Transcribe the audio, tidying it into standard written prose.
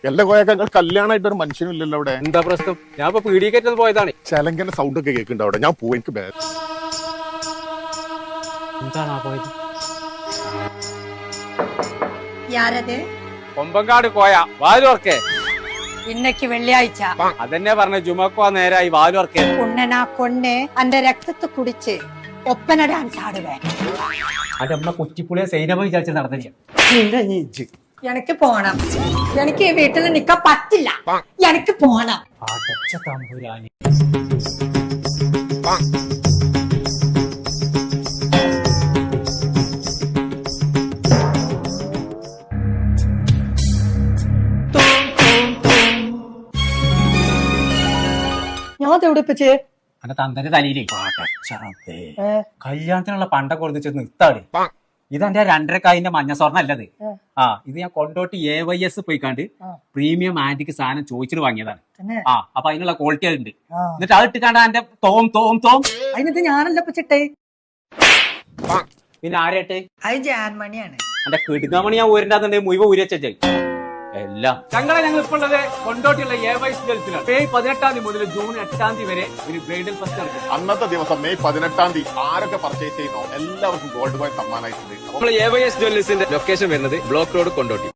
എല്ലാ കോയക്കൾ കല്യാണമായിട്ട് ഒരു മനുഷ്യനും ഇല്ലല്ലോ അവിടെ. എന്താ പ്രശ്നം? ഞാൻ ഇപ്പൊ പീഡിക്കേറ്റത് പോയതാണ്. ചെലങ്കന്റെ സൗണ്ട് ഒക്കെ കേൾക്കുന്നുണ്ട് അവിടെ. ഞാൻ പോയി, എനിക്ക് എന്താണ് പോയത്? കൊമ്പങ്കാട് കോയ വാലുവർക്കേ. ഇന്നക്ക് വെള്ളിയാഴ്ച അതെന്നെ പറഞ്ഞ ജുമക്കോ നേരായി വാലുവർക്കേ. ഉണ്ണനാ കൊണ്ണെ അന്റെ രക്തത്തെ കുടിച്ച് ഒപ്പന ഡാൻസ് ആടുവേ. അന്റെ അമ്മ കുറ്റിപ്പുളിയെ സൈനമ വിചാരിച്ച് നടന്നില്ല. എനിക്ക് പോണം. എനിക്ക് ഈ വീട്ടിൽ നിക്കാൻ പറ്റില്ല. എനിക്ക് പോണം. അടച്ച തമ്പുരാനി. ഞാൻ എവിടെപ്പിച്ചേ അന്റെ തന്തന്റെ തലയിലേ കല്യാണത്തിനുള്ള പണ്ടൊക്കെ കൊടുത്ത് നിർത്താട്. ഇതെന്റെ 2.5 മഞ്ഞ സ്വർണ്ണം അല്ലത്. ഇത് ഞാൻ കൊണ്ടോട്ട് AYS പോയിക്കാണ്ട് പ്രീമിയം ആന്റിക്ക് സാധനം ചോദിച്ചിട്ട് വാങ്ങിയതാണ്. അപ്പൊ അതിനുള്ള ക്വാളിറ്റി ഉണ്ട്. എന്നിട്ട് അത് ഇട്ടിക്കാണ്ട് എന്റെ തോം അതിനകത്ത് ഞാനല്ല പിച്ചിട്ടേ. പിന്നെ ആരേട്ടെ? അത് ജാൻമണിയാണ്. എന്റെ കിടുങ്ങമണി ഞാൻ ഊരിന്റെ മുഴുവൻ ഊരി വെച്ചേ എല്ലാം. ഞങ്ങൾ ഇപ്പൊ ഉള്ളത് കൊണ്ടോട്ടിയുള്ള AYS ജ്വൽസിലാണ്. മെയ് 18 മുതൽ ജൂൺ 8 വരെ ഒരു ബ്രൈഡൽ ഫെസ്റ്റ് നടക്കും. അന്നത്തെ ദിവസം മെയ് 18 ആരൊക്കെ പർച്ചേസ് ചെയ്യുന്നോ എല്ലാവർക്കും ഗോൾഡ് കോയിൻ സമ്മാനമായിട്ടുണ്ട്. നമ്മൾ AYS ജ്വല്ലീസിന്റെ ലൊക്കേഷൻ വരുന്നത് ബ്ലോക്ക് റോഡ് കൊണ്ടോട്ടി.